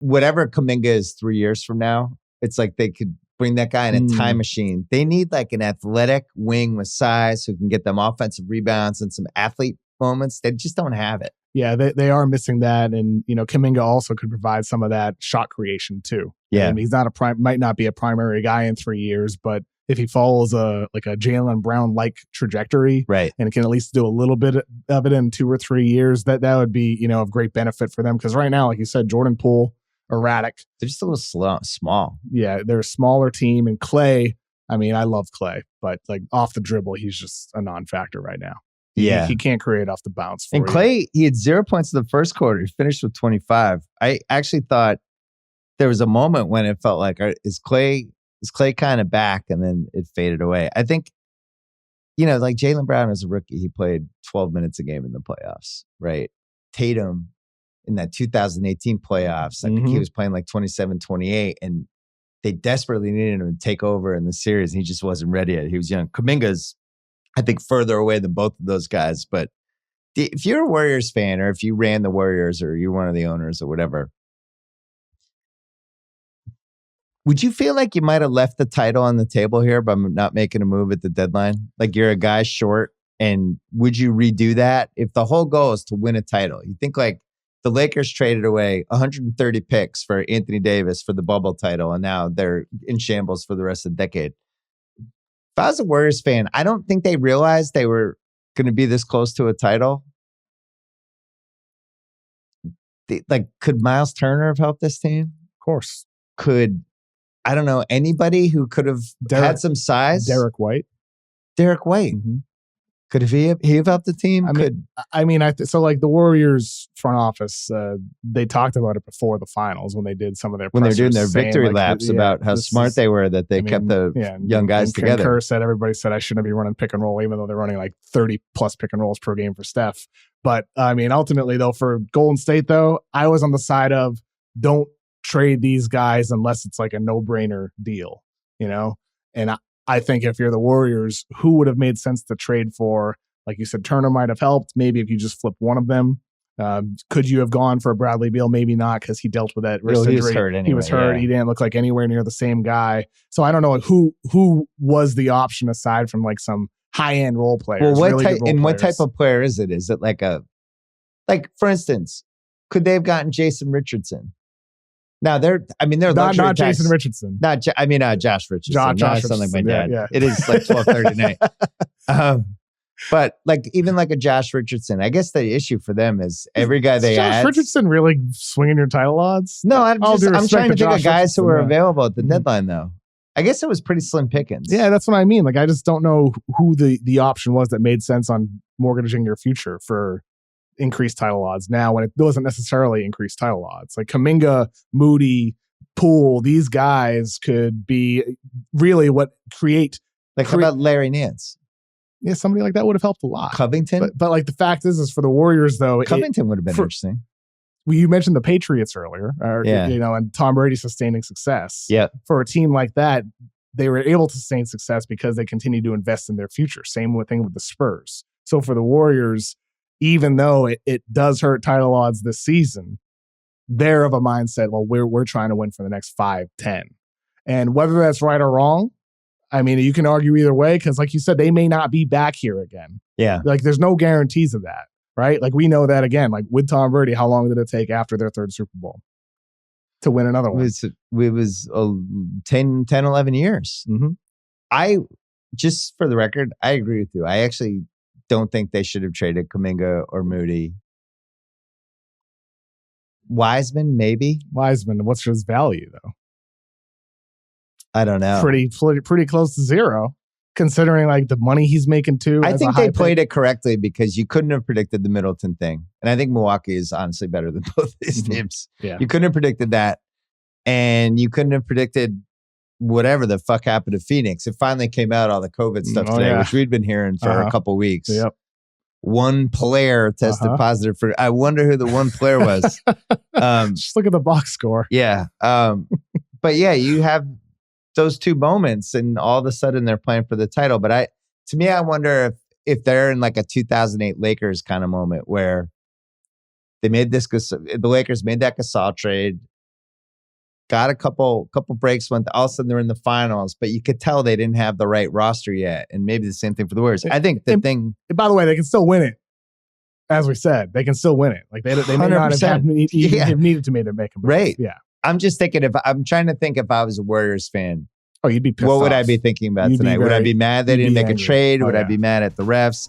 whatever Kuminga is 3 years from now, it's like they could bring that guy in a time machine. They need like an athletic wing with size who can get them offensive rebounds and some athlete moments. They just don't have it. Yeah, they are missing that. And, Kuminga also could provide some of that shot creation too. Yeah. And he's might not be a primary guy in 3 years, but if he follows a Jaylen Brown-like trajectory, right, and can at least do a little bit of it in 2 or 3 years, that would be, of great benefit for them. Because right now, like you said, Jordan Poole, erratic. They're just a little small. Yeah, they're a smaller team. And Clay, I love Clay, but like off the dribble, he's just a non-factor right now. He can't create off the bounce for you. And Clay, he had 0 points in the first quarter. He finished with 25. I actually thought there was a moment when it felt like, is Clay kind of back? And then it faded away. I think, like Jaylen Brown as a rookie, he played 12 minutes a game in the playoffs, right? Tatum in that 2018 playoffs, I think he was playing like 27, 28, and they desperately needed him to take over in the series, and he just wasn't ready yet. He was young. Kuminga's, I think, further away than both of those guys. But if you're a Warriors fan, or if you ran the Warriors, or you're one of the owners or whatever, would you feel like you might have left the title on the table here by not making a move at the deadline? Like you're a guy short, and would you redo that? If the whole goal is to win a title, you think like the Lakers traded away 130 picks for Anthony Davis for the bubble title, and now they're in shambles for the rest of the decade. If I was a Warriors fan, I don't think they realized they were going to be this close to a title. Could Miles Turner have helped this team? Of course. Could, I don't know, anybody who could have had some size? Derek White. Mm-hmm. Could he have helped the team? So like the Warriors front office, they talked about it before the finals when they did some of their when they're doing their victory laps about how smart they were that they kept the young guys together. Everybody said I shouldn't be running pick and roll, even though they're running like 30 plus pick and rolls per game for Steph. But ultimately though, for Golden State though, I was on the side of don't trade these guys unless it's like a no-brainer deal, and I think if you're the Warriors, who would have made sense to trade for? Like you said, Turner might have helped. Maybe if you just flip one of them. Could you have gone for a Bradley Beal? Maybe not, because he dealt with that wrist injury. He was hurt anyway. He was hurt. Yeah. He didn't look like anywhere near the same guy. So I don't know who was the option aside from like some high-end role players. Well, what type of player is it? Is it for instance, could they have gotten Jason Richardson? Now they're not Jason Richardson. Josh Richardson. Josh sound like my dad. Yeah. It is like 12:30 night. But like even like a Josh Richardson, I guess the issue for them is every guy they add. Josh Richardson really swinging your title odds? No, I'm trying to think of guys who were available at the deadline though. I guess it was pretty slim pickings. Yeah, that's what I mean. Like I just don't know who the option was that made sense on mortgaging your future for increased title odds now when it doesn't necessarily increase title odds. Like Kuminga, Moody, Poole, these guys could be really what create. How about Larry Nance? Yeah, somebody like that would have helped a lot. Covington? But like the fact is for the Warriors though, Covington would have been interesting. Well, you mentioned the Patriots earlier, and Tom Brady sustaining success. Yeah. For a team like that, they were able to sustain success because they continue to invest in their future. Same thing with the Spurs. So for the Warriors, even though it does hurt title odds this season, they're of a mindset, well, we're trying to win for the next 5, 10. And whether that's right or wrong, you can argue either way because like you said, they may not be back here again. Yeah. Like there's no guarantees of that, right? Like we know that again, like with Tom Brady, how long did it take after their third Super Bowl to win another one? It was 10, 11 years. Mm-hmm. Just for the record, I agree with you. I actually don't think they should have traded Kuminga or Moody. Wiseman, maybe. What's his value though? I don't know. Pretty close to zero, considering like the money he's making too. I think they played it correctly because you couldn't have predicted the Middleton thing, and I think Milwaukee is honestly better than both these teams. Yeah. You couldn't have predicted that, and you couldn't have predicted whatever the fuck happened to Phoenix. It finally came out, all the COVID stuff today, which we'd been hearing for a couple weeks. Yep. One player tested positive for, I wonder who the one player was. Just look at the box score. Yeah. But yeah, you have those two moments and all of a sudden they're playing for the title. But I wonder if they're in like a 2008 Lakers kind of moment where the Lakers made that Gasol trade. got a couple breaks when all of a sudden they're in the finals, but you could tell they didn't have the right roster yet. And maybe the same thing for the Warriors. I think the thing. By the way, they can still win it. As we said, they can still win it. Like they may not have needed to make a move. Right. Yeah. I'm just thinking I'm trying to think if I was a Warriors fan. Oh, you'd be pissed What off. would I be thinking about tonight? Would I be mad they didn't make a trade? Would I be mad at the refs?